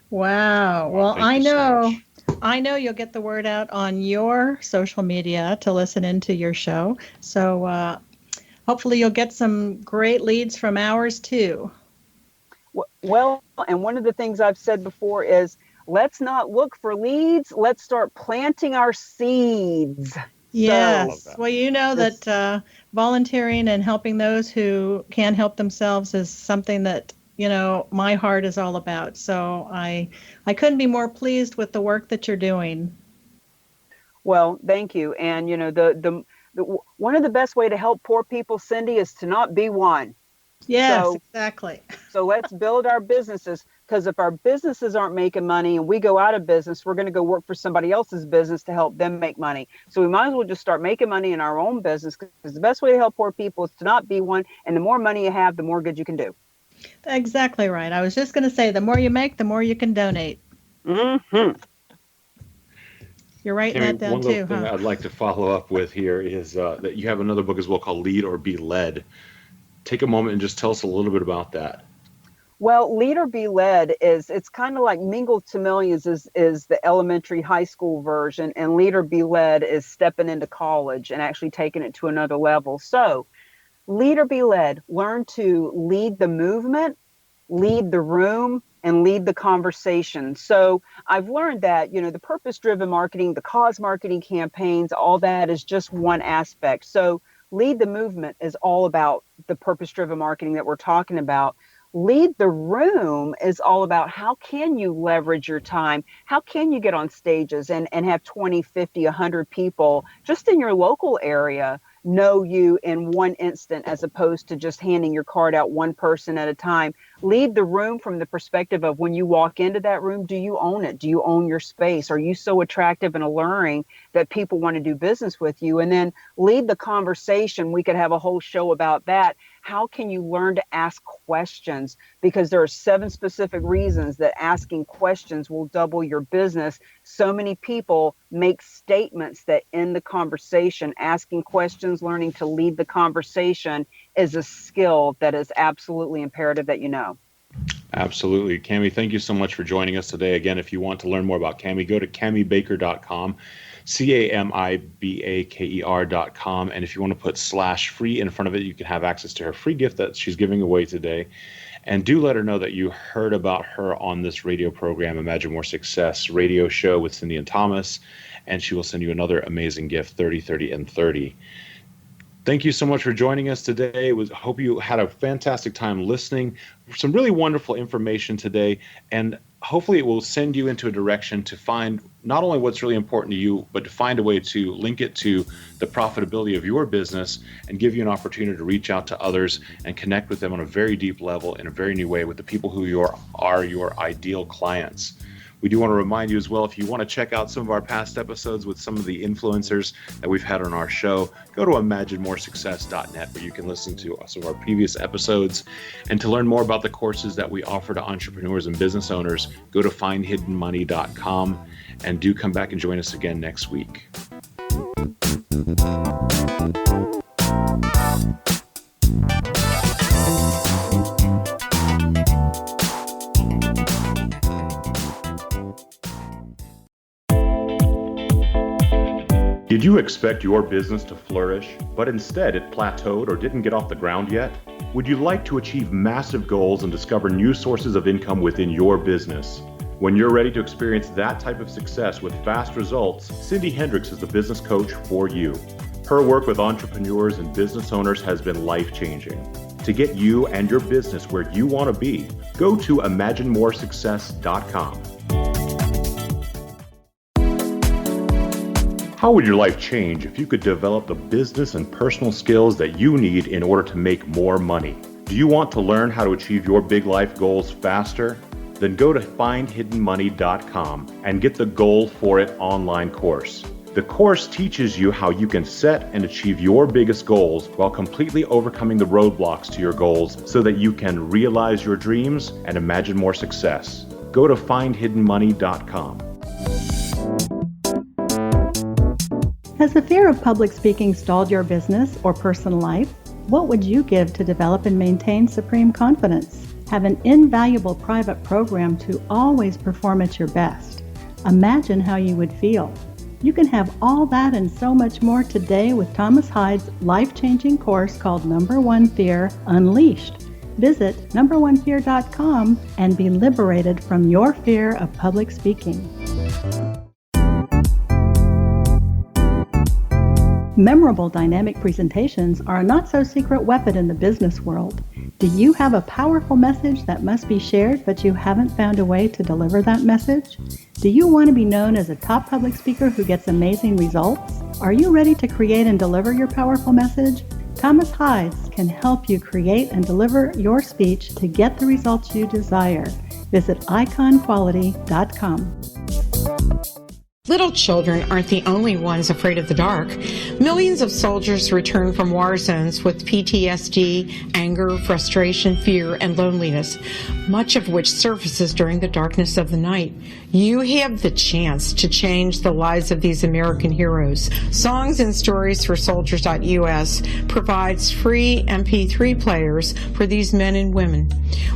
Wow. Well, I know you'll get the word out on your social media to listen into your show. So hopefully you'll get some great leads from ours too. Well, and one of the things I've said before is, let's not look for leads. Let's start planting our seeds. Yes. So, well, that volunteering and helping those who can't help themselves is something that my heart is all about. So I couldn't be more pleased with the work that you're doing. Well, thank you. And, the one of the best way to help poor people, Cindy, is to not be one. Yes, exactly. So let's build our businesses, because if our businesses aren't making money and we go out of business, we're going to go work for somebody else's business to help them make money. So we might as well just start making money in our own business, because the best way to help poor people is to not be one. And the more money you have, the more good you can do. Exactly right. I was just going to say, the more you make, the more you can donate. Mm-hmm. You're writing that down one too, thing I'd like to follow up with here is that you have another book as well called Lead or Be Led. Take a moment and just tell us a little bit about that. Well, Lead or Be Led it's kind of like Mingled to Millions is the elementary high school version, and Lead or Be Led is stepping into college and actually taking it to another level. So lead or be led. Learn to lead the movement, lead the room, and lead the conversation. So I've learned that, the purpose-driven marketing, the cause marketing campaigns, all that is just one aspect. So lead the movement is all about the purpose-driven marketing that we're talking about. Lead the room is all about how can you leverage your time? How can you get on stages and have 20, 50, 100 people just in your local area know you in one instant, as opposed to just handing your card out one person at a time. Lead the room from the perspective of when you walk into that room, do you own it? Do you own your space? Are you so attractive and alluring that people want to do business with you? And then lead the conversation. We could have a whole show about that. How can you learn to ask questions? Because there are 7 specific reasons that asking questions will double your business. So many people make statements that end the conversation. Asking questions, learning to lead the conversation is a skill that is absolutely imperative that you know. Absolutely. Cami, thank you so much for joining us today. Again, if you want to learn more about Cami, go to camibaker.com, CAMIBAKER.com. And if you want to put /free in front of it, you can have access to her free gift that she's giving away today. And do let her know that you heard about her on this radio program, Imagine More Success radio show with Cindy and Thomas. And she will send you another amazing gift, 30, 30, and 30. Thank you so much for joining us today. Hope you had a fantastic time listening. Some really wonderful information today, and hopefully it will send you into a direction to find not only what's really important to you, but to find a way to link it to the profitability of your business and give you an opportunity to reach out to others and connect with them on a very deep level in a very new way with the people who are your ideal clients. We do want to remind you as well, if you want to check out some of our past episodes with some of the influencers that we've had on our show, go to imaginemoresuccess.net where you can listen to some of our previous episodes. And to learn more about the courses that we offer to entrepreneurs and business owners, go to findhiddenmoney.com, and do come back and join us again next week. Did you expect your business to flourish, but instead it plateaued or didn't get off the ground yet? Would you like to achieve massive goals and discover new sources of income within your business? When you're ready to experience that type of success with fast results, Cindy Hendricks is the business coach for you. Her work with entrepreneurs and business owners has been life-changing. To get you and your business where you want to be, go to imaginemoresuccess.com. How would your life change if you could develop the business and personal skills that you need in order to make more money? Do you want to learn how to achieve your big life goals faster? Then go to findhiddenmoney.com and get the Goal for It online course. The course teaches you how you can set and achieve your biggest goals while completely overcoming the roadblocks to your goals so that you can realize your dreams and imagine more success. Go to findhiddenmoney.com. Has the fear of public speaking stalled your business or personal life? What would you give to develop and maintain supreme confidence? Have an invaluable private program to always perform at your best. Imagine how you would feel. You can have all that and so much more today with Thomas Hyde's life-changing course called Number One Fear Unleashed. Visit numberonefear.com and be liberated from your fear of public speaking. Memorable dynamic presentations are a not-so-secret weapon in the business world. Do you have a powerful message that must be shared, but you haven't found a way to deliver that message? Do you want to be known as a top public speaker who gets amazing results? Are you ready to create and deliver your powerful message? Thomas Hyde can help you create and deliver your speech to get the results you desire. Visit iconquality.com. Little children aren't the only ones afraid of the dark. Millions of soldiers return from war zones with PTSD, anger, frustration, fear, and loneliness, much of which surfaces during the darkness of the night. You have the chance to change the lives of these American heroes. Songs and Stories for Soldiers.us provides free MP3 players for these men and women.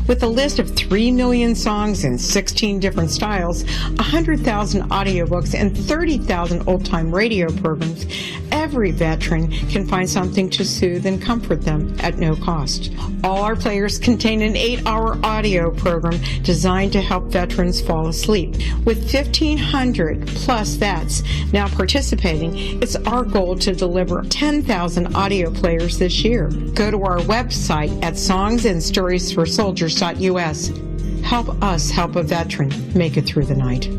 With a list of 3 million songs in 16 different styles, 100,000 audiobooks, and and 30,000 old-time radio programs, every veteran can find something to soothe and comfort them at no cost. All our players contain an 8-hour audio program designed to help veterans fall asleep. With 1,500 plus vets now participating, it's our goal to deliver 10,000 audio players this year. Go to our website at songsandstoriesforsoldiers.us. Help us help a veteran make it through the night.